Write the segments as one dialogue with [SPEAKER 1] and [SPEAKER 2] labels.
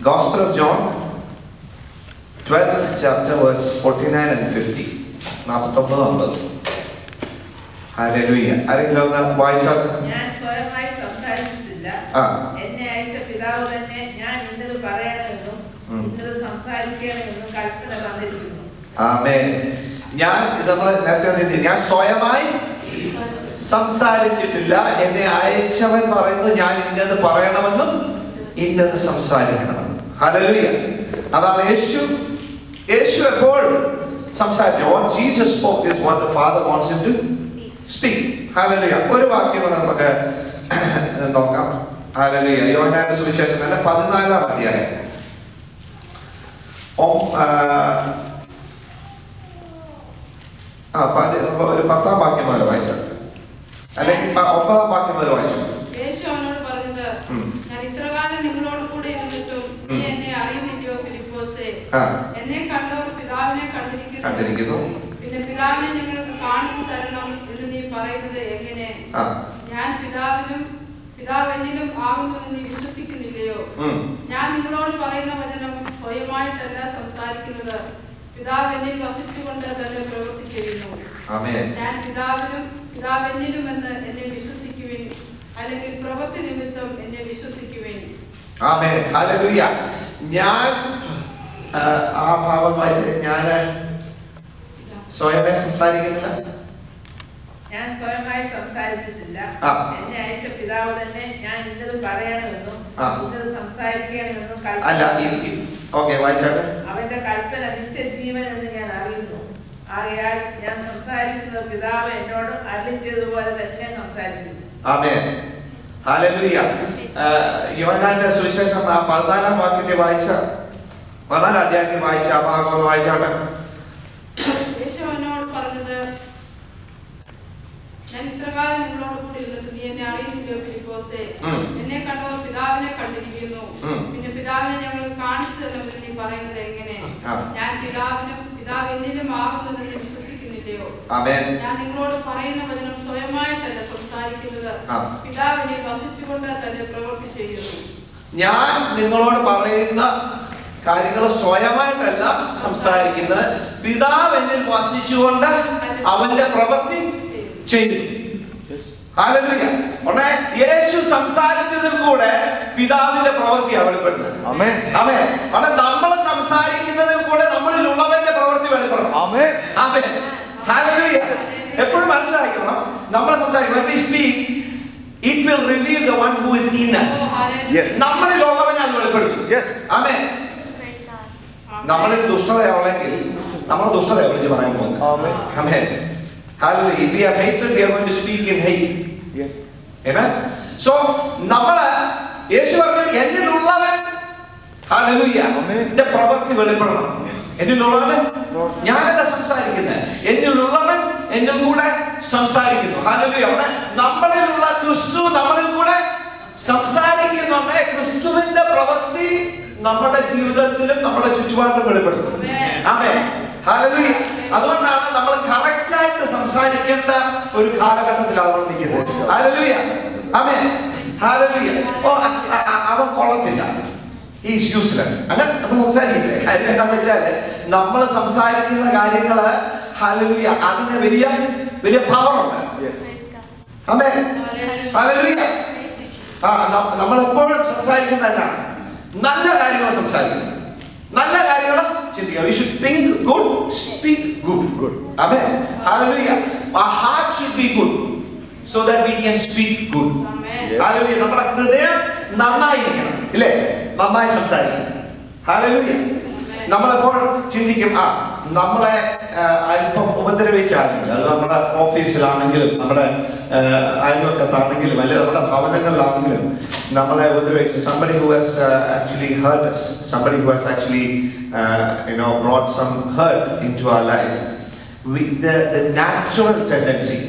[SPEAKER 1] Gospel of John, 12th chapter, verse 49 and 50. 49-50. Hallelujah. ആരെങ്കിലും ഒന്ന് വായിച്ചാൽ.
[SPEAKER 2] ഞാൻ സ്വയമായി സംസാരിച്ചിട്ടില്ല, എന്നെ അയച്ച പിതാവ് തന്നെ ഞാൻ ഇന്നത് പറയണമെന്നും ഇന്നത് സംസാരിക്കണമെന്നും കൽപ്പന തന്നിരിക്കുന്നു.
[SPEAKER 1] ആമേൻ. ഞാൻ സ്വയമായി സംസാരിച്ചിട്ടില്ല, എന്നെ അയച്ചവൻ പറയുന്നു ഞാൻ ഇന്നത് പറയണമെന്നും ഇന്നത് സംസാരിക്കണമെന്നും. ഹല്ലേലൂയ. അതാണ് യേശു എപ്പോഴും സംസാരിച്ചു. What Jesus spoke is what the Father wants him to speak. Hallelujah. ഒരു വാക്യം നമുക്ക് നോക്കാം. ഹല്ലേലൂയ. യോഹന്നാന്റെ സുവിശേഷത്തിന്റെ 14-ാം അധ്യായം 10-ാം വാക്യം മുതൽ വായിച്ചു, അല്ലെങ്കിൽ 9-ാം വാക്യം മുതൽ വായിച്ചു.
[SPEAKER 2] യേശു അവനോട് പറഞ്ഞത്, ഞാൻ ഇത്രകാലം നിങ്ങളോട് കൂടെ ഇരുന്നിട്ടും നീ എന്നെ അറിയുന്നില്ലയോ ഫിലിപ്പോസേ? എന്നെ കണ്ടവർ പിതാവിനെ കണ്ടിരിക്കുന്നു. പിന്നെ പിതാവിനെ നിങ്ങൾക്ക് കാണിച്ചു തരണം എന്ന് നീ പറയുന്നത് എങ്ങനെ? ഞാൻ പിതാവ് എന്നിലും ആകുമെന്ന് നീ വിശ്വസിക്കുന്നില്ലയോ? ഞാൻ നിങ്ങളോട് പറയുന്ന വചനം സ്വയമായിട്ടല്ല സംസാരിക്കുന്നത്, പിതാവ് എന്നിൽ വസിച്ചുകൊണ്ട് തന്നെ പ്രവൃത്തി ചെയ്യുന്നു. ഞാൻ പിതാവ് എന്നിലും എന്ന് എന്നെ വിശ്വസിക്കുവിൻ, അല്ലെങ്കിൽ പ്രവൃത്തി നിമിത്തം എന്നെ വിശ്വസിക്കുവിൻ.
[SPEAKER 1] ആമേൻ. ഹല്ലേലൂയ. ഞാൻ ആ ഭാഗം വായിച്ച് ഞാൻ സ്വയമേ സംസാരിക്കുന്നില്ല,
[SPEAKER 2] ഞാൻ സ്വയമായി സംസാരിച്ചിട്ടില്ല, എന്നെ അയച്ച പിതാവ് തന്നെ ഞാൻ ഇന്നത് പറയണമെന്നും ഇന്നത് സംസാരിക്കണമെന്നും അവന്റെ കൽപ്പന നിത്യജീവൻ എന്ന് ഞാൻ അറിയുന്നു. ആകയാൽ ഞാൻ സംസാരിക്കുന്നത് പിതാവ് എന്നോട് അരുളിച്ചതുപോലെ തന്നെ സംസാരിക്കുന്നു.
[SPEAKER 1] ആമേൻ. ഹല്ലേലൂയ. യോഹന്നാന്റെ സുവിശേഷം 14-ാം വാക്യത്തെ വായിച്ച 14-ാം അധ്യായത്തിൽ വായിച്ച ആ ഭാഗം വായിച്ചാട്ടെ.
[SPEAKER 2] യേശു അവനോട് പറഞ്ഞത്, ഞാൻ ഇത്രകാലം നിങ്ങളോട് കൂടി ഇരുന്നിട്ട് നീ എന്നെ അറിയുന്നില്ലയോ ഫിലിപ്പോസേ? എന്നെ കണ്ടവർ പിതാവിനെ കണ്ടിരിക്കുന്നു. പിന്നെ പിതാവിനെ ഞങ്ങൾ കാണിച്ചു തരുമെന്ന് നീ പറയുന്നത് എങ്ങനെ? ഞാൻ പിതാവ് എന്നിലും ആകുന്നതെന്ന് വിശ്വസിക്കുന്നില്ലയോ? ഞാൻ നിങ്ങളോട് പറയുന്ന വചനം സ്വയമായിട്ടല്ല സംസാരിക്കുന്നത്, പിതാവിനെ വസിച്ചുകൊണ്ട് തന്നെ പ്രവൃത്തി ചെയ്യുന്നു.
[SPEAKER 1] ഞാൻ നിങ്ങളോട് പറയുന്ന കാര്യങ്ങൾ സ്വയമായിട്ടല്ല സംസാരിക്കുന്നത്, പിതാവ് എന്നിൽ വസിച്ചുകൊണ്ട് അവന്റെ പ്രവൃത്തി ചെയ്യും. ഹല്ലേലൂയ. യേശു സംസാരിച്ചതിൽ കൂടെ പിതാവിന്റെ പ്രവൃത്തിയാണ് വെളിപ്പെടുന്നത്. ആമേൻ. ആമേൻ. നമ്മൾ സംസാരിക്കുന്നതിൽ കൂടെ നമ്മളിൽ ഉള്ളവന്റെ പ്രവൃത്തി വെളിപ്പെടണം. ആമേൻ. ആമേൻ. ഹല്ലേലൂയ. എപ്പോഴും മനസ്സിലാക്കണം, നമ്മൾ സംസാരിക്കും, when we speak, it will reveal the one who is in us. Yes. നമ്മളിൽ ഉള്ളവനെ അത് വെളിപ്പെടുത്തും. Yes. ആമേൻ. നമ്മളിൽ ദുഷ്ടതയാണെങ്കിൽ നമ്മൾ ദുഷ്ടതയെ വിളിച്ച് പറയാൻ പോകുന്നു. ആമേൻ. ആമേൻ. Hallelujah. If we have hatred, we are going to speak in hate. Yes. Amen. So, യേശു പറഞ്ഞു എന്നിലുള്ളവൻ, ഹല്ലേലൂയ, എന്റെ പ്രവൃത്തി വെളിപ്പെടണം. എന്നിലുള്ളവൻ ഞാനെന്താ സംസാരിക്കുന്നത്? എന്നിലുള്ളവൻ എന്നിൽ കൂടെ സംസാരിക്കുന്നു. ഹല്ലേലൂയ. നമ്മളിലുള്ള ക്രിസ്തു നമ്മളിൽ കൂടെ സംസാരിക്കുന്നുണ്ട്. ക്രിസ്തുവിന്റെ പ്രവൃത്തി നമ്മുടെ ജീവിതത്തിലും നമ്മുടെ ചുറ്റുപാടിലും വെളിപ്പെടുന്നു. ആമേൻ. ഹല്ലേലൂയ. അതുകൊണ്ടാണ് നമ്മൾ കറക്റ്റ് ആയിട്ട് സംസാരിക്കേണ്ട ഒരു കാലഘട്ടത്തിലാണ് നമ്മൾ നിൽക്കുന്നത്. ഹല്ലേലൂയ. ആമേൻ. ഹല്ലേലൂയ. അവൻ കൊള്ളത്തില്ല, he is useless. അങ്ങനെ നമ്മൾ സംസാരിക്കില്ലേ? കാര്യം എന്താണെന്ന് വെച്ചാൽ നമ്മൾ സംസാരിക്കുന്ന കാര്യങ്ങള്, ഹല്ലേലൂയ, അതിന് വലിയ വലിയ പവറുണ്ട്. ആമേൻ. ഹല്ലേലൂയ. നമ്മൾ എപ്പോഴും സംസാരിക്കുന്ന എന്താണ്? നല്ല കാര്യങ്ങൾ സംസാരിക്കണം, നല്ല കാര്യങ്ങൾ ചിന്തിക്കുക. We should think good, speak good. Amen. Hallelujah. Our heart should be good so that we can speak good. Hallelujah. നമ്മുടെ ഹൃദയം നന്നായിരിക്കണം, ഇല്ലേ? നന്നായി സംസാരിക്കണം. Hallelujah. നമ്മളെപ്പോഴും ചിന്തിക്കും, നമ്മളെ അല്പം ഉപദ്രവിച്ചാണെങ്കിലും, അത് നമ്മുടെ ഓഫീസിലാണെങ്കിലും നമ്മുടെ അയൽവക്കത്താണെങ്കിലും അല്ലെങ്കിൽ നമ്മുടെ ഭവനങ്ങളിലാണെങ്കിലും നമ്മളെ ഉപദ്രവിച്ച്, somebody who has actually hurt us, somebody who has actually brought some hurt into our life, the natural tendency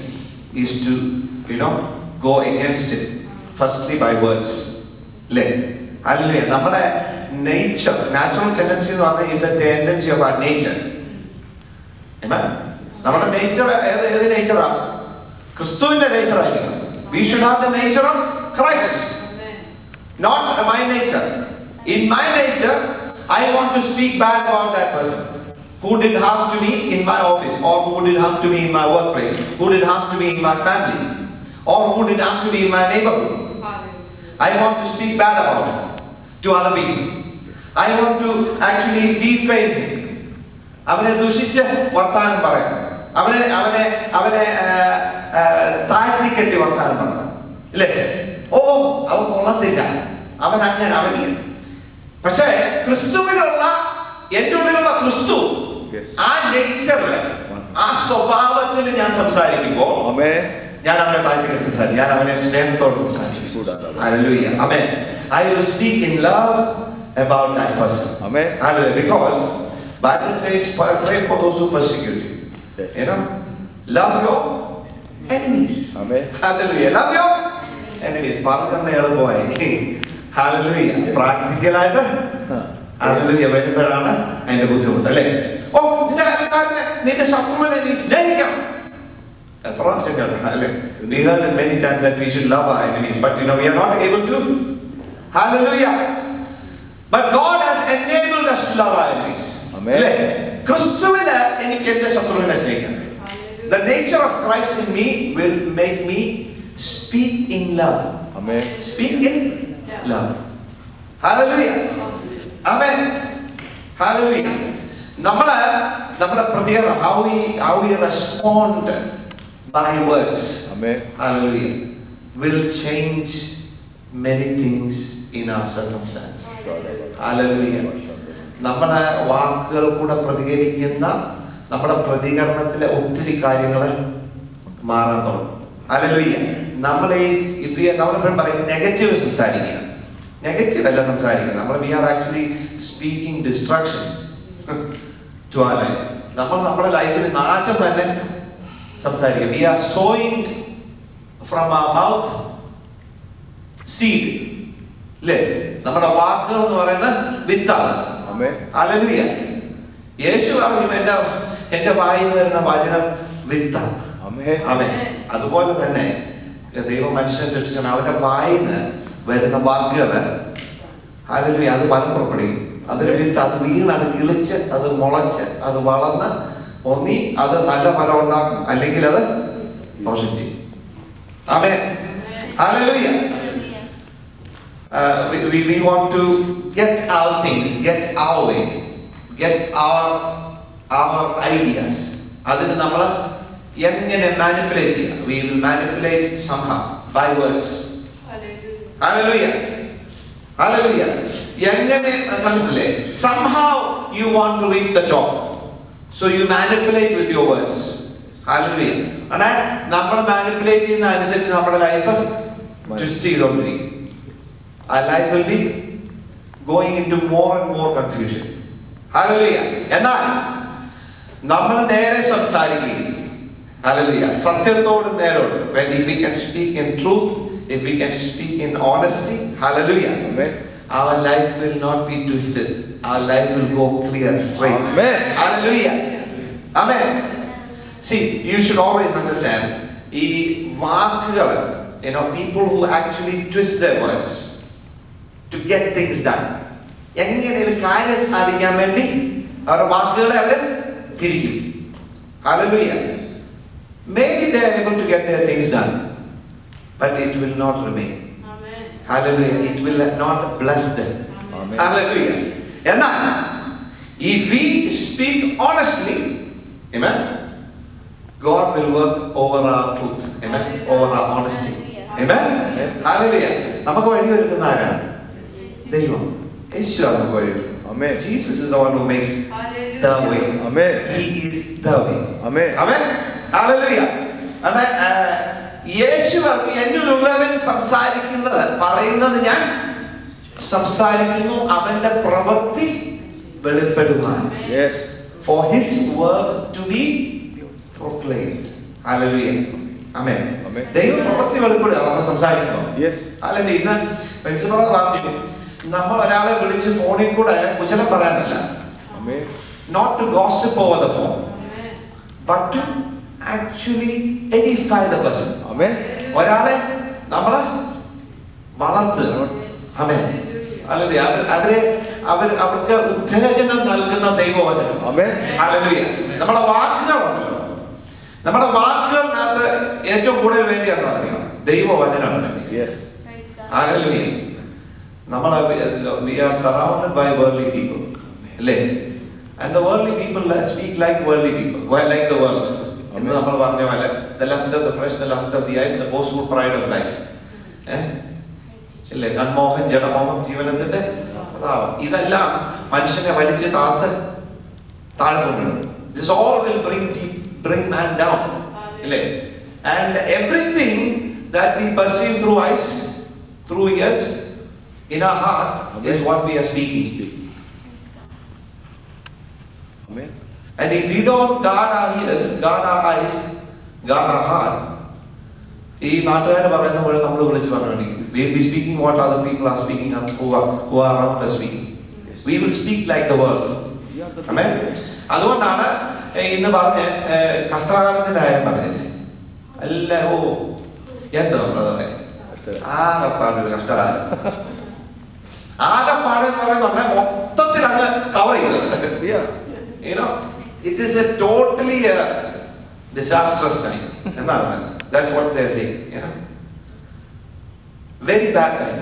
[SPEAKER 1] is to go against it, firstly by words. Hallelujah. നമ്മുടെ nature, natural tendency എന്ന് പറഞ്ഞാൽ is a tendency of our nature. Amen. നമ്മുടെ nature ഏത് നേച്ചറാ? ക്രിസ്തുവിന്റെ nature ആയിരിക്കണം. We should have the nature of Christ, not my nature. In my nature, I want to speak bad about that person who did harm to me in my office, or who did harm to me in my workplace, who did harm to me in my family, or who did harm to me in my neighborhood. I want to speak bad about him to other people. I want to actually defame him. അവനെ ദുഷിച്ച് വർത്താനം പറയാം, അവനെ താഴ്ത്തിക്കെട്ടി വർത്താനം പറയാം, ഇല്ലേ? ഓ അവൻ കൊള്ളത്തില്ല, അവൻ അങ്ങനെ, അവൻ. പക്ഷേ ക്രിസ്തുവിലുള്ള, എന്റെ ഉള്ളിലുള്ള ക്രിസ്തു, ആ നേച്ചറില്, ആ സ്വഭാവത്തിൽ ഞാൻ സംസാരിക്കുമ്പോൾ ഞാൻ അവനെ താഴ്ത്തിക്കെട്ടി സംസാരിക്കും, ഞാൻ അവനെ സ്നേഹത്തോട് സംസാരിക്കും. Hallelujah, amen. I will speak in love about that person. Amen. Hallelujah. Because Bible says, pray for those who persecute you. Yes. You know, love your enemies. Amen. Hallelujah. Love your enemies. boy. Hallelujah. Practical ആയിട്ട് hallelujah വരുമ്പോഴാണ് അതിന്റെ ബുദ്ധിമുട്ട്, അല്ലേ? ഓ, നിന്റെ ശത്രുവിനെ നീ സ്നേഹിക്കണം. എത്ര പ്രാവശ്യം കേട്ടോ, അല്ലേ? We heard it many times that we should love our enemies, but you know we are not able to. Hallelujah. But God has enabled us to love our enemies. Amen. ക്രിസ്തുവിന് എനിക്ക് എന്റെ ശത്രുവിനെ സ്നേഹിക്കാം. The nature of Christ in me will make me speak in love. Amen. Speak in love. Hallelujah. Amen. Hallelujah. നമ്മുടെ പ്രതികരണം, how we respond by words. Amen. Hallelujah. Will change many things in our circumstance. Hallelujah. നമ്മുടെ വാക്കുകൾ കൂടെ പ്രതികരിക്കുന്ന നമ്മുടെ പ്രതികരണത്തിലെ ഒത്തിരി കാര്യങ്ങൾ മാറാൻ തുടങ്ങും. ഹല്ലേലൂയ. നമ്മൾ പറയും നെഗറ്റീവ് സംസാരിക്കുക, നെഗറ്റീവ് അല്ല സംസാരിക്കുക. we are actually speaking destruction to our life. നമ്മുടെ ലൈഫിൽ നാശം തന്നെ സംസാരിക്കുക. we are sowing from our mouth seed. ല്ലേ? നമ്മുടെ വാക്കുകൾ എന്ന് പറയുന്ന വിത്താണ്. ഹല്ലേലൂയ. യേശു പറഞ്ഞു, എന്റെ വായിൽ വരുന്ന വചനം വിത്താണ്. ആമേൻ. അതുപോലെ തന്നെ ദൈവം മനുഷ്യനെ സൃഷ്ടിച്ചാണ്, അവന്റെ വായിന്ന് വരുന്ന വാക്കുകൾ, ഹല്ലേലൂയ, അത് ഫലം പുറപ്പെടുകയും, അതൊരു വിത്ത്, അത് വീണ്, അത് കിളിച്ച്, അത് മുളച്ച്, അത് വളർന്ന് ഒന്നി അത് നല്ല ഫലം ഉണ്ടാക്കും, അല്ലെങ്കിൽ അത് ദോഷം ചെയ്യും. ആമേൻ. Hallelujah. We want to get our things, get our way, get our ideas. അതിന് നമ്മൾ എങ്ങനെ മാനിപ്പുലേറ്റ് ചെയ്യാം? We will manipulate somehow by words. Hallelujah. Hallelujah. എങ്ങനെ മനസ്സിലെ? Somehow you want to reach the top, so you manipulate with your words. Hallelujah. ആണ് നമ്മൾ manipulate ചെയ്യുന്ന അനുസരിച്ച് നമ്മുടെ ലൈഫ് ട്വിസ്റ്റ് ചെയ്തുകൊണ്ടിരിക്കും. Our life will be going into more and more confusion. Hallelujah. എന്നാൽ നമ്മൾ നേരെ സംസാരിക്കുകയും, hallelujah, സത്യത്തോട് നേരോട്, if we can speak in truth, if we can speak in honesty, hallelujah, amen, our life will not be twisted, our life will go clear, straight. Amen. Hallelujah. Amen. See, you should always understand, ഈ വാക്കുകൾ, people who actually twist their words to get things done, എങ്ങനെയും കാര്യം സാധിക്കാൻ വേണ്ടി അവരുടെ വാക്കുകളെ അവർ തിരിക്കും. Hallelujah. Maybe they are able to get their things done, but it will not remain. Amen. Hallelujah. It will not bless them. Amen. Hallelujah. എന്നാൽ if we speak honestly, amen, God will work over our truth, amen, over our honesty, amen. Hallelujah. നമുക്ക് വഴി ഒരുക്കുന്ന ആരാണ്? ദൈവം. യേശുവാണ് നമുക്ക് വഴി ഒരുക്കുന്നത്. Amen. Jesus is the one who makes the way. Amen. He is the way. Amen. Amen. Hallelujah. അതെ, യേശു എന്നിലുള്ളവൻ സംസാരിക്കുന്നത്, പറയുന്നത് ഞാൻ സംസാരിക്കുന്നു, അവന്റെ പ്രവൃത്തി വെളിപ്പെടുവാൻ. Yes. For his work to be proclaimed. Hallelujah. Amen. ദൈവം പ്രവൃത്തി വെളിപ്പെടുക നമ്മൾ സംസാരിക്കുന്നു. Yes. Hallelujah. ഇന്ന് പ്രിൻസിപ്പൾ പറഞ്ഞു, നമ്മൾ ഒരാളെ വിളിച്ച് ഫോണിൽ കൂടെ കുശലം പറയാനില്ല. Not to gossip over the phone, but to actually edify the person. ഒരാളെ നമ്മള് വളർത്തുക. ഹല്ലേലൂയ. അവർക്ക് ഉത്തേജനം നൽകുന്ന ദൈവവചനം. ഹല്ലേലൂയ. നമ്മുടെ വാക്കുകളുണ്ടല്ലോ, നമ്മുടെ വാക്കുകൾക്കകത്ത് ഏറ്റവും കൂടുതൽ വേണ്ടി എന്താ അറിയാം? ദൈവവചനമാണ്. Hallelujah. we are surrounded by worldly people, അല്ലേ? And the worldly people speak like worldly people, like the world. എന്ന് നമ്മൾ പറഞ്ഞ പോലെ the lust of the flesh, the lust of the eyes, the boastful pride of life. ഇല്ലേ? കൺമോഹം, ജഡമോഹം, ജീവനത്തിന്റെ പ്രതാപം. ഇതെല്ലാം മനുഷ്യനെ വലിച്ച് താഴ്കൊണ്ടിടും. This all will bring man down. ഇല്ലേ? And everything that we perceive through eyes, through ears, in our heart is what we are speaking. Amen. And if we don't guard our ears, guard our eyes, guard our heart, ഈ നാട്ടുകാർ പറയുന്ന പോലെ നമ്മൾ വിളിച്ച് പറഞ്ഞു, we'll be speaking what other people are speaking, who are around us speaking. We will speak like the world. Amen. അതുകൊണ്ടാണ് ഇന്ന് പറഞ്ഞ് കഷ്ടകാലത്തിന്റെ കാര്യം പറഞ്ഞില്ലേ? അല്ല, എന്തോ ബ്രദറെ, ആകെപ്പാടൊരു കഷ്ടകാലം. ആകെപ്പാട് എന്ന് പറയുന്നുണ്ടെ മൊത്തത്തിൽ അങ്ങ് കവർ ചെയ്തത്. It is a totally disastrous time. That's what they are saying. Very bad time.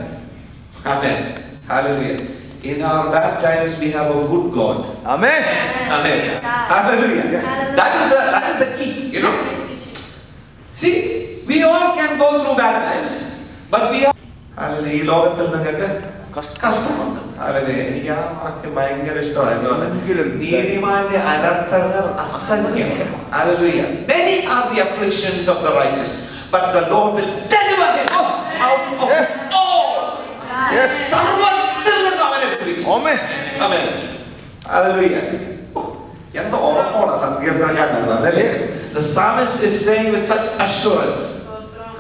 [SPEAKER 1] Amen. Hallelujah. In our bad times we have a good God.
[SPEAKER 3] Amen.
[SPEAKER 1] Amen. Hallelujah. Yes. That is the key. See, we all can go through bad times, but we are. Hallelujah. ഈ ലോകത്തിൽ നിങ്ങൾക്ക് കഷ്ടമുണ്ട്. എനിക്ക് ആ വാക്യം ഭയങ്കര ഇഷ്ടമായിരുന്നു. നീതിമാന്റെ അനർത്ഥങ്ങൾ അസംഖ്യം. Hallelujah. Many are the afflictions of the righteous, but the Lord will deliver him out of all.
[SPEAKER 3] Yes.
[SPEAKER 1] സർവ്വത്തിൽ നിന്ന് അവനെ വിടുവിക്കും.
[SPEAKER 3] Amen.
[SPEAKER 1] Amen. Hallelujah. എന്താ ഉറപ്പോടെ സങ്കീർത്തനക്കാരനാണ്, അല്ലേ? The psalmist is saying with such assurance.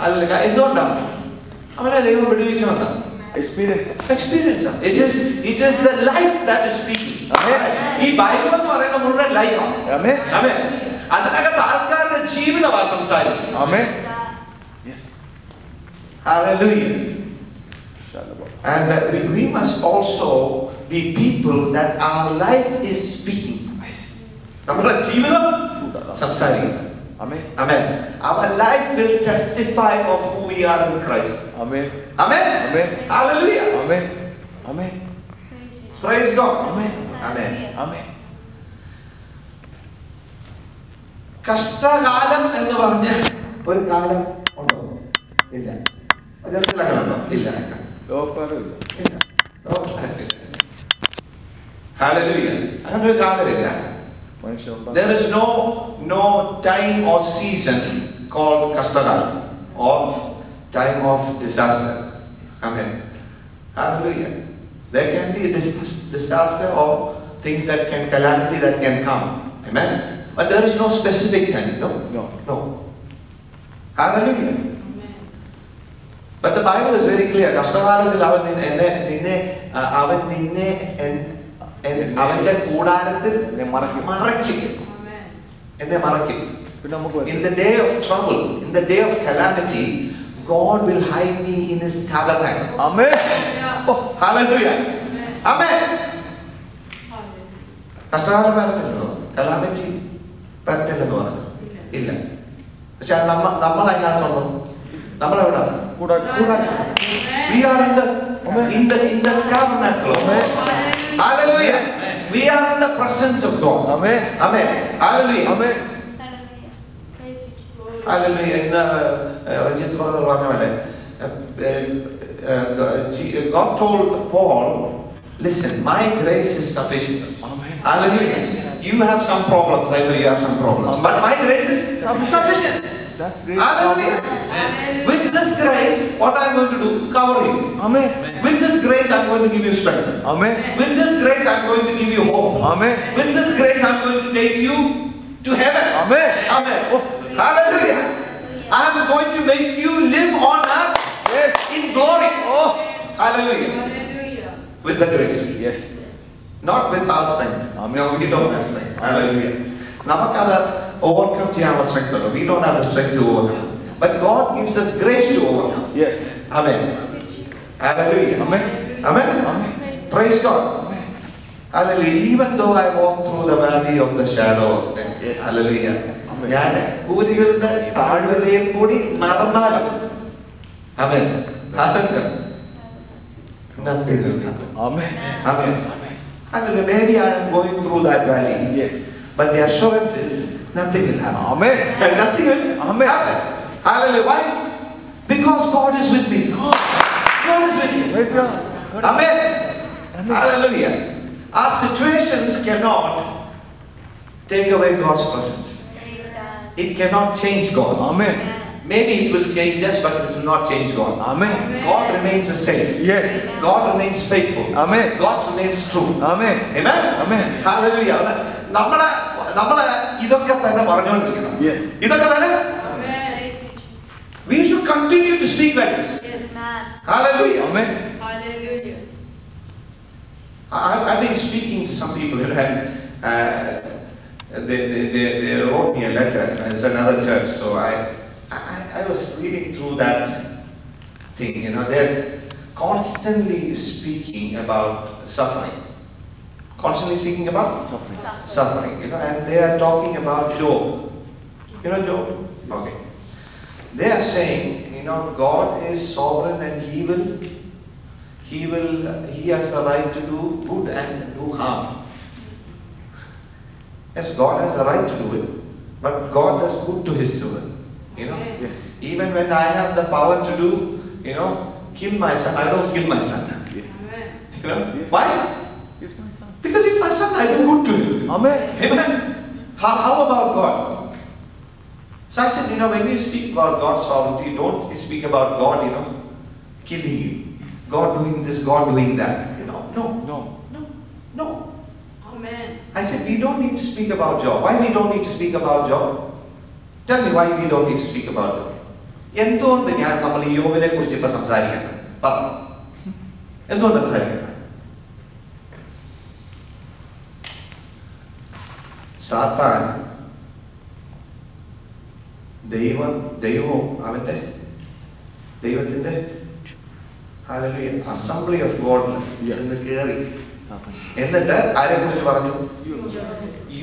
[SPEAKER 1] Hallelujah. എന്തുകൊണ്ടാണ് അവനെ ദൈവം വിടുവിച്ചു വന്ന experience. It is the life that is speaking. ഈ ബൈബിൾ എന്ന് പറയുന്ന മുഴുവൻ ലൈഫാണ്. അതിനകത്ത് ആൾക്കാരുടെ ജീവിതമാണ് സംസാരിക്കുന്നത്. Hallelujah. And we must also be people that our life is speaking. നമ്മുടെ ജീവിതം സംസാരിക്കുന്നു. Amen. Our life will testify of who we are in Christ. Amen. Amen.
[SPEAKER 3] Amen.
[SPEAKER 1] Hallelujah.
[SPEAKER 3] Amen. Amen.
[SPEAKER 1] Praise God.
[SPEAKER 3] Amen.
[SPEAKER 1] Amen.
[SPEAKER 3] Amen.
[SPEAKER 1] കഷ്ടകാലം എന്ന് പറഞ്ഞ ഒരു കാലം ഉണ്ടോ? ഇല്ല. ഇല്ല. Hallelujah. അങ്ങനെ ഒരു കാലമില്ല. There is no time or season called kashtagal or time of disaster. Amen. Hallelujah. There can be a disaster or things that can, calamity that can come. Amen. But there is no specific time. No. Hallelujah. But the Bible is very clear. Kashtagalathil അവന്റെ കൂടാരത്തിൽ മറയ്ക്കും. In the day of trouble, in the day of calamity, God will hide me in His tabernacle.
[SPEAKER 3] Amen.
[SPEAKER 1] Hallelujah. Amen. കഷ്ടകാലം വരത്തില്ലല്ലോ, calamity വരത്തില്ലെന്ന് പറഞ്ഞു ഇല്ല. പക്ഷെ നമ്മൾ അതിനകത്തുണ്ടോ? നമ്മളെവിടെ? We are in the tabernacle. Hallelujah. We are in the presence of God.
[SPEAKER 3] Amen.
[SPEAKER 1] Amen. Hallelujah.
[SPEAKER 3] Amen.
[SPEAKER 1] Hallelujah. In the Rajit brother പറഞ്ഞ God told Paul, listen, my grace is sufficient.
[SPEAKER 3] Amen.
[SPEAKER 1] Hallelujah. You have some problems. I know you have some problems. But my grace is sufficient.
[SPEAKER 3] That's great.
[SPEAKER 1] Hallelujah. With this grace, what I'm going to do? Cover you.
[SPEAKER 3] Amen.
[SPEAKER 1] With this grace, I'm going to give you strength.
[SPEAKER 3] Amen.
[SPEAKER 1] With this grace, I'm going to give you hope.
[SPEAKER 3] Amen.
[SPEAKER 1] With this grace, I'm going to take you to heaven.
[SPEAKER 3] Amen.
[SPEAKER 1] Amen. Oh. Hallelujah. I'm going to make you live on earth.
[SPEAKER 3] Yes.
[SPEAKER 1] In glory.
[SPEAKER 3] Oh.
[SPEAKER 1] Hallelujah. With the grace.
[SPEAKER 3] Yes.
[SPEAKER 1] Not with our strength.
[SPEAKER 3] Amen.
[SPEAKER 1] No, we don't have strength. Hallelujah. നമുക്കത് overcome ചെയ്യാനുള്ള strength ഉണ്ടോ? We don't have the strength to overcome. But God gives us grace to overcome.
[SPEAKER 3] Yes.
[SPEAKER 1] Amen. Hallelujah.
[SPEAKER 3] Amen.
[SPEAKER 1] Amen.
[SPEAKER 3] Amen.
[SPEAKER 1] Praise God. Hallelujah. Even though I walk through the valley of the shadow of death.
[SPEAKER 3] Yes.
[SPEAKER 1] Hallelujah.
[SPEAKER 3] Amen.
[SPEAKER 1] ഞാൻ കൂരികളുടെ താഴ്വരയിൽ കൂടി നടന്നാലും. Amen. Hallelujah. Nothing will happen.
[SPEAKER 3] Amen.
[SPEAKER 1] Amen. Hallelujah. Maybe I am going through that valley.
[SPEAKER 3] Yes.
[SPEAKER 1] But the assurance is nothing will happen.
[SPEAKER 3] Amen.
[SPEAKER 1] And nothing will
[SPEAKER 3] Amen.
[SPEAKER 1] happen. Hallelujah. Why? Because God is with me. God is with me.
[SPEAKER 3] Praise God. God is-
[SPEAKER 1] Amen.
[SPEAKER 3] Amen.
[SPEAKER 1] Hallelujah. Our situations cannot take away God's presence. It cannot change God.
[SPEAKER 3] Amen.
[SPEAKER 1] Maybe it will change us, but it will not change God.
[SPEAKER 3] Amen.
[SPEAKER 1] God remains the same.
[SPEAKER 3] Yes.
[SPEAKER 1] God remains faithful.
[SPEAKER 3] Amen.
[SPEAKER 1] God remains true.
[SPEAKER 3] Amen.
[SPEAKER 1] Amen.
[SPEAKER 3] Amen.
[SPEAKER 1] Hallelujah. നമ്മളെ ഇതൊക്കെ തന്നെ പറഞ്ഞുകൊണ്ടിരിക്കണം.
[SPEAKER 3] Yes.
[SPEAKER 1] ഇതൊക്കെ തന്നെ. We should continue to speak like this.
[SPEAKER 2] Yes.
[SPEAKER 1] Hallelujah.
[SPEAKER 3] Amen.
[SPEAKER 2] Hallelujah.
[SPEAKER 1] I've been speaking to some people who had they wrote me a letter. It's another church, so I was reading through that thing. You know, they're constantly speaking about suffering. Constantly speaking about suffering. You know, and they are talking about Job. You know Job? Okay. They are saying, you know, God is sovereign and He has the right to do good and do harm. Yes, God has the right to do it, but God does good to His children. You know,
[SPEAKER 3] Yes.
[SPEAKER 1] even when I have the power to do, you know, kill my son, I don't kill my son.
[SPEAKER 3] Yes.
[SPEAKER 1] You know,
[SPEAKER 3] Yes.
[SPEAKER 1] why?
[SPEAKER 3] Yes, my son.
[SPEAKER 1] Because he's my son, I do good to him.
[SPEAKER 3] Amen.
[SPEAKER 1] Amen. How about God? So I said, you know, when you speak about God's sovereignty, don't speak about God, you know, killing you. God doing this, God doing that. You know, no,
[SPEAKER 3] No.
[SPEAKER 1] no, no.
[SPEAKER 2] Amen.
[SPEAKER 1] I said, we don't need to speak about Job. Why we don't need to speak about Job? Tell me why we don't need to speak about Job. എന്തുകൊണ്ട് നമ്മൾ യോബിനെ കുറിച്ച് ഇപ്പൊ സംസാരിക്കണം? എന്തുകൊണ്ട് സംസാരിക്കണം? സാത്താൻ ദൈവവും അവന്റെ ദൈവത്തിന്റെ അസംബ്ലി ഓഫ് ഗോഡിൽ എന്ന് കയറി.
[SPEAKER 3] Satan.
[SPEAKER 1] എന്നിട്ട് ആരെ കുറിച്ച് പറഞ്ഞു?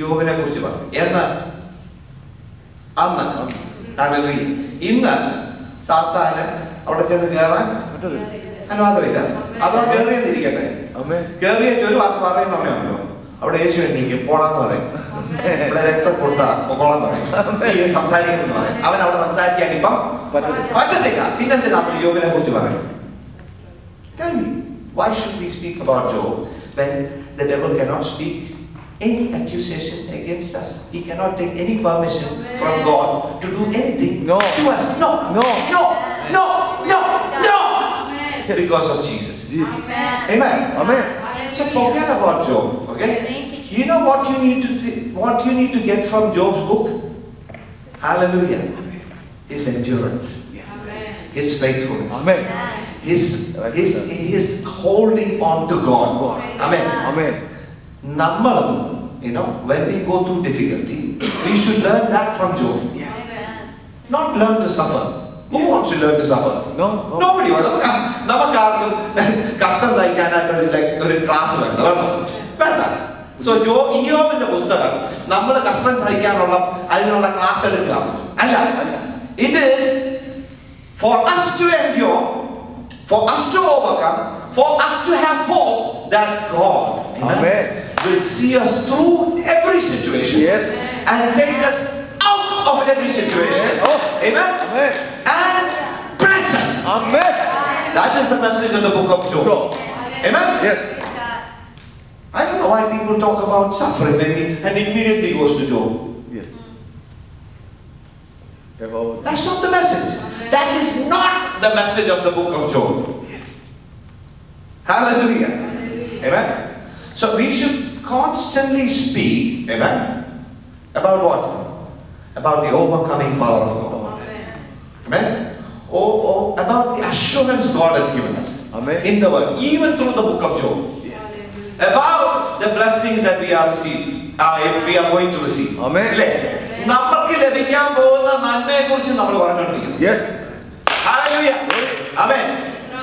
[SPEAKER 1] യോബിനെ കുറിച്ച് പറഞ്ഞു. അന്ന് ഇന്ന് സാത്താന് അവിടെ ചെന്ന് കയറാൻ അനുവാദമില്ല. അതോ കയറിയെന്നിരിക്കട്ടെ,
[SPEAKER 3] Amen.
[SPEAKER 1] കയറിയ ഒരു വാക്ക് പറയുന്ന സമയമല്ലോ അവിടെ യേശു എണ്ണീക്കും പോളാന്ന് പറയും. ഇവിടെ രക്തം കൊടുത്താ പൊക്കോളം പറയും. സംസാരിക്കുന്നു പറയും. അവൻ അവിടെ സംസാരിക്കാൻ ഇപ്പം പറ്റത്തില്ല. പിന്നെന്തിനാ നമ്മൾ യോബിനെ കുറിച്ച് പറയും? Tell me, why should we speak about Job when the devil cannot speak any accusation against us? He cannot take any permission from God to do anything
[SPEAKER 3] No.
[SPEAKER 1] to us. No,
[SPEAKER 3] No.
[SPEAKER 1] no, no, no, no.
[SPEAKER 2] Amen.
[SPEAKER 3] Yes.
[SPEAKER 1] Because of Jesus.
[SPEAKER 3] Jesus.
[SPEAKER 1] Amen.
[SPEAKER 3] Amen.
[SPEAKER 1] So forget about Job, okay? You know what you need to what you need to get from Job's book? Hallelujah. His endurance,
[SPEAKER 3] Yes.
[SPEAKER 1] his faithfulness,
[SPEAKER 3] Amen.
[SPEAKER 1] his holding on to God. Amen.
[SPEAKER 3] Amen.
[SPEAKER 1] Nammalam, you know, when we go through difficulty, we should learn that from Job.
[SPEAKER 3] Yes.
[SPEAKER 1] Not learn to suffer. Who wants to learn to suffer?
[SPEAKER 3] No.
[SPEAKER 1] Nobody wants. നമുക്കാർക്കും കഷ്ടം സഹിക്കാനായിട്ട് ഒരു class വേണ്ട. So ഇയ്യോബിന്റെ പുസ്തകം നമ്മൾ കഷ്ടം സഹിക്കാനുള്ള അതിനുള്ള class എടുക്കുക അല്ല. It is for us to endure, for us to overcome, for us to have hope that God
[SPEAKER 3] Amen.
[SPEAKER 1] will see us through every situation.
[SPEAKER 3] Yes.
[SPEAKER 1] And take us out of every situation.
[SPEAKER 3] Oh.
[SPEAKER 1] Amen.
[SPEAKER 3] Amen.
[SPEAKER 1] And bless us.
[SPEAKER 3] Amen.
[SPEAKER 1] That is the message of the book of Job.
[SPEAKER 3] Job.
[SPEAKER 1] Amen.
[SPEAKER 3] Yes.
[SPEAKER 1] I don't know why people talk about suffering and immediately goes to Job.
[SPEAKER 3] Yes.
[SPEAKER 1] That's not the message. That is not the message of the book of Job.
[SPEAKER 3] Yes.
[SPEAKER 1] Hallelujah. Amen. So we should constantly speak, amen, about what? About the overcoming power of God. Amen. Or about the assurance God has given us.
[SPEAKER 3] Amen.
[SPEAKER 1] In the word, even through the book of Job.
[SPEAKER 3] Yes.
[SPEAKER 1] About the blessings that we are going to receive.
[SPEAKER 3] Amen.
[SPEAKER 1] നമുക്ക് ലഭിക്കാൻ പോകുന്ന നന്മയെ കുറിച്ച് നമ്മൾ പറഞ്ഞുകൊണ്ടിരിക്കുന്നു.
[SPEAKER 3] Yes.
[SPEAKER 1] Hallelujah. Amen.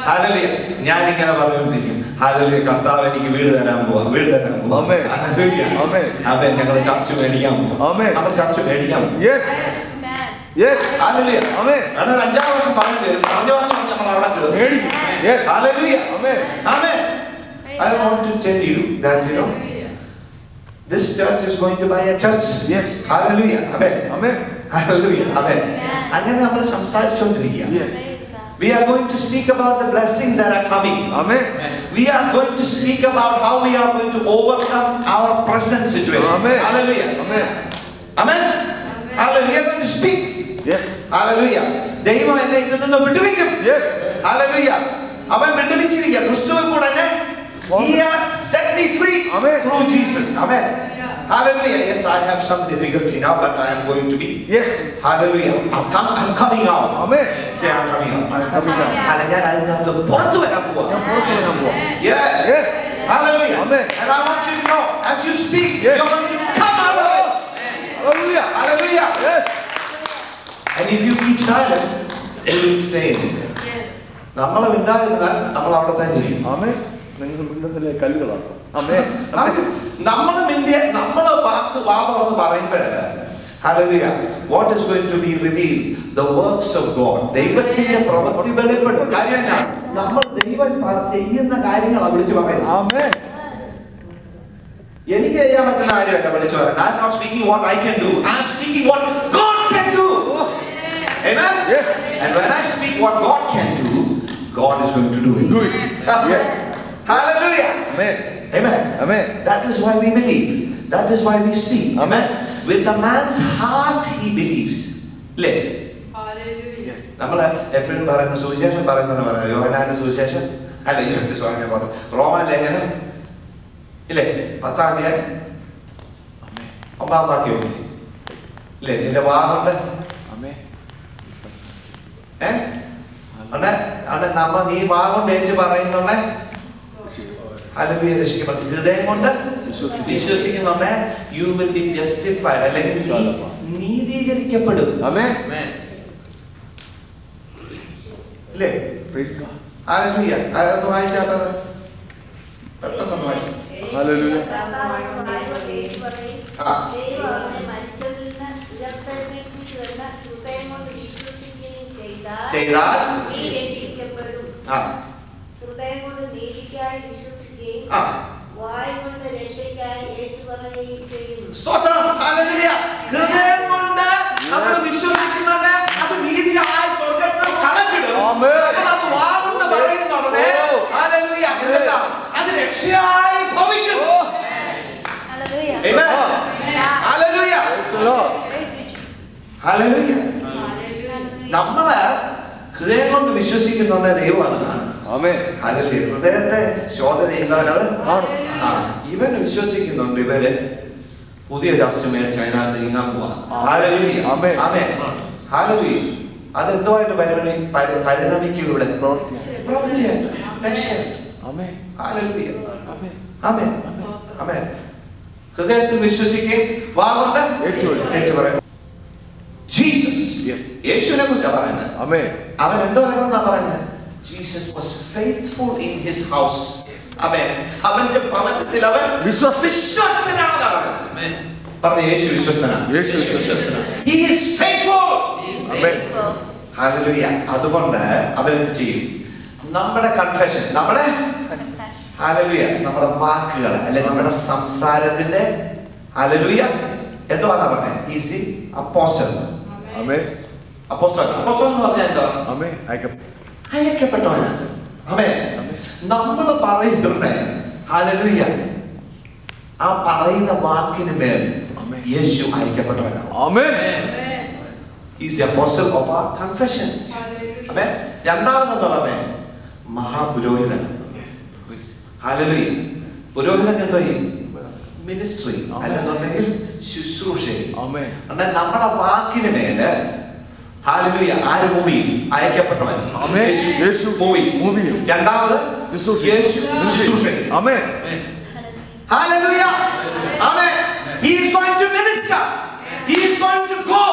[SPEAKER 1] Hallelujah. ഞാൻ ഇങ്ങനെ പറഞ്ഞുകൊണ്ടിരിക്കും, hallelujah, കർത്താവ് എനിക്ക് വീട് തരാൻ പോവാ, വീട് തരാൻ പോവാ.
[SPEAKER 3] ആമേൻ.
[SPEAKER 1] ഹല്ലേലൂയ.
[SPEAKER 3] ആമേൻ.
[SPEAKER 1] ആമേൻ. ഞങ്ങൾ ചർച്ച് മേടിക്കാൻ പോവാ.
[SPEAKER 3] ആമേൻ.
[SPEAKER 1] നമ്മൾ ചർച്ച് മേടിക്കാൻ പോവാ.
[SPEAKER 3] Yes. Yes.
[SPEAKER 1] ഹല്ലേലൂയ.
[SPEAKER 3] ആമേൻ.
[SPEAKER 1] കാരണം 5-ാം വർഷം പറഞ്ഞു നമ്മൾ അവിടെ കയറും.
[SPEAKER 3] മേടിക്കും. Yes.
[SPEAKER 1] Hallelujah.
[SPEAKER 3] Amen.
[SPEAKER 1] Amen. I want to tell you that this church is going to buy a church.
[SPEAKER 3] Yes.
[SPEAKER 1] Hallelujah. Amen.
[SPEAKER 3] Amen.
[SPEAKER 1] Hallelujah. Amen. അങ്ങനെ നമ്മൾ സംസാരിച്ചുകൊണ്ടിരിക്കുക.
[SPEAKER 3] Yes.
[SPEAKER 1] We are going to speak about the blessings that are coming.
[SPEAKER 3] Amen.
[SPEAKER 1] We are going to speak about how we are going to overcome our present situation.
[SPEAKER 3] Amen.
[SPEAKER 1] Hallelujah.
[SPEAKER 3] Amen.
[SPEAKER 1] Amen. Hallelujah. We are going to speak.
[SPEAKER 3] Yes.
[SPEAKER 1] Hallelujah. ദൈവം എന്നെ ഇതിൽ നിന്ന് വിടുവിക്കും.
[SPEAKER 3] Yes.
[SPEAKER 1] Hallelujah. അവൻ വിടുവിച്ചിരിക്കുക. ക്രിസ്തുവിൽ കൂടെ എന്നെ He has set me free.
[SPEAKER 3] Amen.
[SPEAKER 1] Through Jesus. Amen. Hallelujah. Yes, I have some difficulty now, but I am going to be.
[SPEAKER 3] Yes.
[SPEAKER 1] Hallelujah. I'm coming out.
[SPEAKER 3] Amen.
[SPEAKER 1] Say I'm coming out.
[SPEAKER 3] I'm coming down.
[SPEAKER 1] Hallelujah. I'm പുറത്തു വരാൻ പോവാ.
[SPEAKER 3] ഞാൻ പുറത്തു വരാൻ പോവാ.
[SPEAKER 1] Yes.
[SPEAKER 3] Yes.
[SPEAKER 1] Hallelujah.
[SPEAKER 3] Amen.
[SPEAKER 1] And I want you to know, as you speak,
[SPEAKER 3] Yes.
[SPEAKER 1] you're going to come out of it.
[SPEAKER 3] Hallelujah.
[SPEAKER 1] Hallelujah.
[SPEAKER 3] Yes.
[SPEAKER 1] And if you keep silent, you will stay in there. നമ്മൾ മിണ്ടാതിരുന്നാൽ നമ്മൾ അവിടെ തന്നെ ഇരിക്കും.
[SPEAKER 3] ആമേൻ. നിങ്ങൾ മിണ്ടുന്നില്ലേ കല്ലുകളാണ്. ആമേൻ.
[SPEAKER 1] നമ്മൾ മിണ്ടിയ നമ്മൾ വാ തുറന്ന് പറയുമ്പോഴല്ല, hallelujah, what is going to be revealed? The works of God. ദൈവത്തിന്റെ പ്രവൃത്തി വെളിപ്പെടും. കാര്യം എന്നാ? നമ്മൾ ദൈവം ചെയ്യുന്ന കാര്യങ്ങളാണ് വിളിച്ചു പറയുന്നത്.
[SPEAKER 3] ആമേൻ.
[SPEAKER 1] എനിക്ക് ചെയ്യാൻ പറ്റുന്ന കാര്യമല്ല വിളിച്ചു പറയുന്നത്. I am not speaking what I can do. I am speaking what God can do. Amen.
[SPEAKER 3] Yes.
[SPEAKER 1] And when I speak what God can do, God is going to do it.
[SPEAKER 3] Do it. Yes.
[SPEAKER 1] Hallelujah.
[SPEAKER 3] Amen.
[SPEAKER 1] Amen.
[SPEAKER 3] Amen.
[SPEAKER 1] That is why we believe. That is why we speak.
[SPEAKER 3] Amen.
[SPEAKER 1] With the man's heart he believes. Le.
[SPEAKER 3] Yes.
[SPEAKER 1] നമ്മൾ എപ്പോഴും പറയുന്ന സുവിശേഷം പറയുന്നത് യോഹന്നാന്റെ സുവിശേഷം അല്ല, റോമാ ലേഖനം ഇല്ലേ, 10-ാം അധ്യായം 9-ാം വാക്യം ഇല്ലേ, നിന്റെ വാഗുണ്ട് നമ്മ നീ വാഗുണ്ട് ഏറ്റു പറയുന്നുണ്ടേ, ഹല്ലേലൂയ, രക്ഷിക്കപ്പെട്ടു. ഹൃദയം കൊണ്ട് വിശ്വസിക്കുന്നുണ്ടേ, യു വിൽ ബി ജസ്റ്റിഫൈഡ്, അല്ലെങ്കിൽ നീതീകരിക്കപ്പെടും. ഇല്ലേ? ഹല്ലേലൂയ. ആരൊന്ന് വായിച്ചാട്ടത്? പെട്ടെന്ന് വായിച്ചു.
[SPEAKER 3] ഹല്ലേലൂയ.
[SPEAKER 1] ചെയ്താൽ
[SPEAKER 4] ഹൃദയം കൊണ്ട് നീതിക്കായി വിശ്വസിക്കുകയും വായ് കൊണ്ട് രക്ഷയ്ക്കായി ഏറ്റുപറയുകയും ചെയ്യുന്നു.
[SPEAKER 1] സ്തോത്രം. ഹല്ലേലൂയ. ഹൃദയം കൊണ്ട് നമ്മൾ വിശ്വസിക്കുന്നുണ്ട്, അത് നീതിയായി സ്വർഗ്ഗത്തിൽ കടക്കിടും. നമ്മളത് വാഗുണ്ട് പറയുന്നുണ്ട്, ഹല്ലേലൂയ, എന്നിട്ട് അത് രക്ഷയായി ഭവിക്കും. Amen. Hallelujah. Hallelujah. നമ്മള് ഹൃദയം കൊണ്ട് വിശ്വസിക്കുന്നുണ്ട്, ദൈവമാണ് കാണുന്നത്. ഹല്ലേലൂയ. ഹൃദയത്തെ ശോധന ചെയ്യുന്നവനത് ഇവന് വിശ്വസിക്കുന്നുണ്ട്, ഇവര് പുതിയ ചർച്ച മേടിച്ച് അതിനകത്ത് നീങ്ങാൻ പോവാണ്. ഹല്ലേലൂയ. ആമേൻ. ഹല്ലേലൂയ. അതെന്തുമായിട്ട് പരിണമിക്കും ഇവിടെ? പ്രവൃത്തിയായിട്ട്. ഹല്ലേലൂയ. ആമേൻ. ആമേൻ. ഹൃദയത്തിൽ വിശ്വസിക്കുകയും വാഗുണ്ട് ഏറ്റുപറയും. ജീസസ്, യേശുവിനെ കുറിച്ചാണ് പറയുന്നത്. അവൻ എന്തോ ആയിരുന്നാ പറയുന്നത്? Jesus was faithful in his house. Amen. അവന്റെ ഭവനത്തിൽ അവൻ വിശ്വസ്തനാണെന്നാ പറയുന്നത്. പറഞ്ഞു, യേശു വിശ്വസ്തനാണ്. He is faithful. ഹല്ലേലൂയ. അതുകൊണ്ട് അവൻ എന്ത് ചെയ്യും? നമ്മുടെ കൺഫെഷൻ, നമ്മുടെ ഹല്ലേലൂയ, നമ്മുടെ വാക്കുകൾ അല്ലെങ്കിൽ നമ്മുടെ സംസാരത്തിന്റെ ഹല്ലേലൂയ എന്തുവാന്നാ പറഞ്ഞത്? He is apostle. അപ്പോസ്തലൻ. അപ്പോസ്തലൻ എന്ന് പറഞ്ഞാൽ എന്താ? അയക്കപ്പെട്ടവനാണ്. ആമേൻ. നമ്മൾ പറയുന്നുണ്ട്, ഹല്ലേലൂയ, ആ പറയുന്ന വാക്കിന് മേൽ യേശു അയക്കപ്പെട്ടവനാണ്. He is the apostle of our confession. ആമേൻ. രണ്ടാമതെന്താ പറഞ്ഞേ? മഹാപുരോഹിതൻ. ഹല്ലേലൂയ. പുരോഹിതൻ എന്തോ മിനിസ്ട്രി അല്ലെന്നുണ്ടെങ്കിൽ ശുശ്രൂഷ. നമ്മുടെ വാക്കിന് മേല് ഹല്ലേലൂയ ആര് ഭൂമിയിൽ അയക്കപ്പെട്ടവൻ? യേശു ഭൂമിയിൽ. രണ്ടാമത് യേശു ശുശ്രൂഷ. Hallelujah. Amen. He is going to minister. He is going to go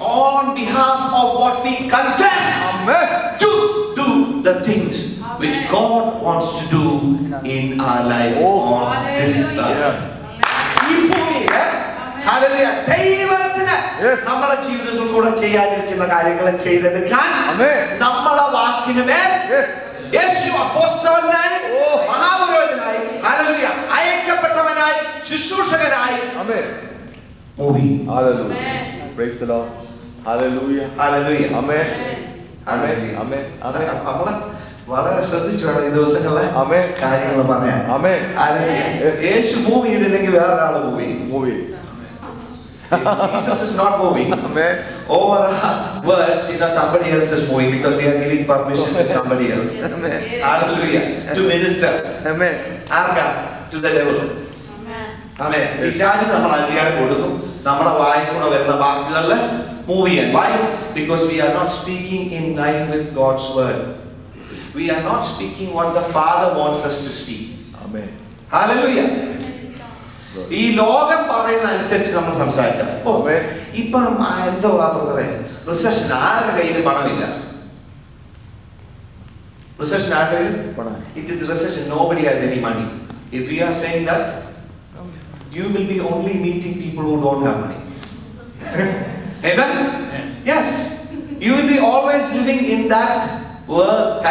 [SPEAKER 1] on behalf of what we confess to do. the things which God wants to do in our life on this earth. ഈ ഭൂമിയില് hallelujah ദൈവത്തിന് നമ്മുടെ ജീവിതത്തിൽ കൂടെ ചെയ്യാനിരിക്കുന്ന കാര്യങ്ങൾ ചെയ്തെടുക്കാൻ നമ്മുടെ വാക്കിന് മേൽ യേശു അപ്പോസ്തലനായി മഹാപുരോഹിതനായി ഹല്ലേലൂയ അയക്കപ്പെട്ടവനായി ശുശ്രൂഷകനായി മൂവി.
[SPEAKER 3] Praise the Lord. Hallelujah.
[SPEAKER 1] Hallelujah.
[SPEAKER 3] Amen. Amen. Amen. Amen.
[SPEAKER 1] നമ്മള് വളരെ ശ്രദ്ധിച്ചു വേണം ഈ ദിവസങ്ങളിലെ കാര്യങ്ങൾ പറയാൻ. യേശു മൂവ് ചെയ്തില്ലെങ്കിൽ വേറൊരാള് മൂവ് ചെയ്യും. Jesus is not moving.
[SPEAKER 3] Amen.
[SPEAKER 1] Over words, somebody else is moving because we are giving permission to somebody else.
[SPEAKER 3] Amen.
[SPEAKER 1] Hallelujah. To minister.
[SPEAKER 3] Amen.
[SPEAKER 1] Arga to the devil. Amen. പിശാചിന് നമ്മൾ അധികാരം കൊടുക്കും നമ്മുടെ വായിൽ കൂടെ വരുന്ന വാക്കുകളിൽ മൂവ് ചെയ്യാൻ. Why? Because we are not speaking in line with God's word. We are not speaking what the Father wants us to speak.
[SPEAKER 3] Amen.
[SPEAKER 1] Hallelujah. ഈ ലോകം പറയുന്ന അനുസരിച്ച് നമ്മൾ സംസാരിച്ചാൽ ഇപ്പം എന്തോ ബ്രദറെ റിസഷൻ ആരുടെ കയ്യിൽ പണമില്ല. റിസഷൻ ആരുടെ കയ്യിൽ? It is recession. Nobody has any money. If we are saying that, you will be only meeting people who don't have money. Amen? Yes. You will be always living in that world.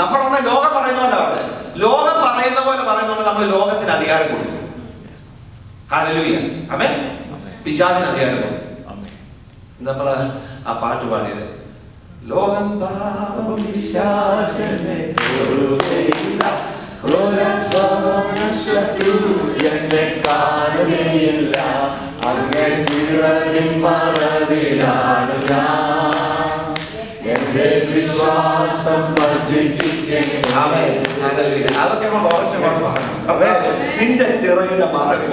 [SPEAKER 1] നമ്മളൊന്ന് ലോകം പറയുന്ന പോലെ പറഞ്ഞത് ലോകം പറയുന്ന പോലെ പറയുന്നതുകൊണ്ട് നമ്മൾ ലോകത്തിന് അധികാരം കൊടുക്കും. ഹല്ലേലൂയ. ആമേൻ. പിശാചിന് അധികാരം കൊടുക്കും. നമ്മള് ആ പാട്ട് പാടിയത് ലോകം പാപം പിശാചിനെ തൊടുകയില്ല എന്നെ കാണുകയില്ല അങ്ങേ ജീവനിൻ മറവിലാണ് ഞാൻ എന്റെ വിശ്വാസം വർദ്ധിപ്പിക്കണമേ. അതൊക്കെ നമ്മൾ ഉറച്ചു കൊണ്ട് പറഞ്ഞു. നിന്റെ ചെറിയ മറവിൽ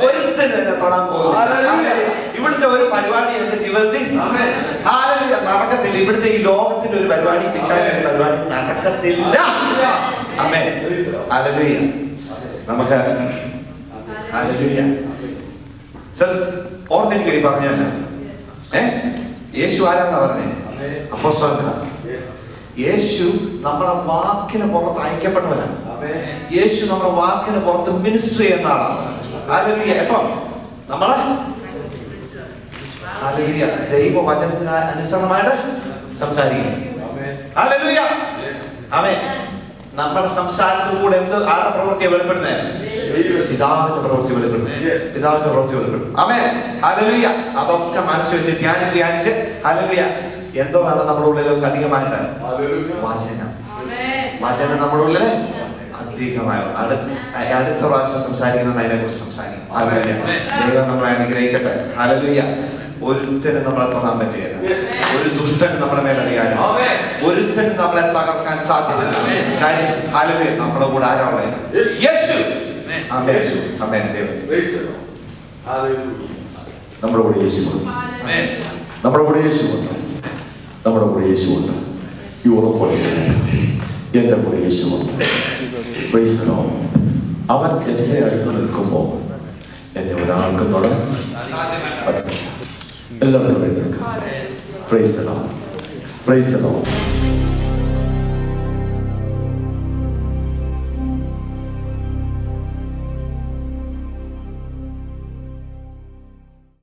[SPEAKER 1] ഒരുത്തനും എന്നെ തൊടാൻ പോകുന്നില്ല. ഇവിടുത്തെ ഒരു പരിപാടി എന്റെ ജീവിതത്തിൽ നടക്കത്തില്ല. ഇവിടുത്തെ ഈ ലോകത്തിന്റെ ഒരു പരിപാടി പിശാചിന്റെ പരിപാടി നടക്കത്തില്ല. ആമേൻ. ഹല്ലേലൂയ. നമുക്ക് ഹല്ലേലൂയ. സർ ഓർത്തിരിക്കുക ഈ പറഞ്ഞല്ല. യേശു ആരാന്നാ പറഞ്ഞേ? അപ്പോസ്തലനാണ്. യേശു നമ്മുടെ വാക്കിന് പുറത്ത് അയക്കപ്പെട്ടവനാണ്. യേശു നമ്മുടെ വാക്കിന് പുറത്ത് മിനിസ്റ്റർ ചെയ്യുന്ന ആളാണ്. ഹല്ലേലൂയ. എപ്പം നമ്മളെ ഹല്ലേലൂയ ദൈവവചനത്തിന് അനുസരണമായിട്ട് സംസാരിക്കും. ഹല്ലേലൂയ. ആമേൻ. നമ്മുടെ സംസാരത്തിൽ കൂടെ എന്ത് ആരുടെ പ്രവൃത്തിയെ വെളിപ്പെടുന്നത്? പിതാവിന്റെ പ്രവൃത്തി വെളിപ്പെടും. പിതാവിന്റെ പ്രവൃത്തി വെളിപ്പെടും. ആമേൻ. ഹല്ലേലൂയ. അതൊക്കെ മനസ്സിൽ വെച്ച് ധ്യാനിച്ച് ഹല്ലേലൂയ എന്തോ വേണം നമ്മുടെ ഉള്ളിലൊക്കെ അധികമായിട്ട് വചനം നമ്മുടെ ഉള്ളിൽ അധികമായ അടുത്ത പ്രാവശ്യം സംസാരിക്കുന്നത് അതിനെ കുറിച്ച് സംസാരിക്കും. ദൈവം നമ്മളെ അനുഗ്രഹിക്കട്ടെ. ഹല്ലേലൂയ. ഒരുത്തനും നമ്മളെ തൊടാൻ പറ്റുകയില്ല. ഒരു ദുഷ്ടനും നമ്മുടെ മേൽ അധികാരം. ഒരുത്തനും നമ്മളെ തകർക്കാൻ സാധ്യമല്ല. കാര്യം ഹല്ലേലൂയ നമ്മുടെ കൂടെ ആരാളുള്ളത്? യേശു. ആമേൻ. ആമേൻ. ദൈവം നമ്മുടെ കൂടെ യേശുവുണ്ട്. നമ്മുടെ കൂടെ യേശുവുണ്ട്. നമ്മുടെ കൂടെ യേശുവുണ്ട്. ഈ ഉറപ്പുണ്ട് എന്റെ കൂടെ യേശുവുണ്ട്. Praise the Lord. അവൻ എന്റെ അടുത്ത് നിൽക്കുമ്പോൾ എന്നെ ഒരാൾക്കും തൊടാൻ പറ്റില്ല. എല്ലാവരും praise the Lord. Praise the Lord.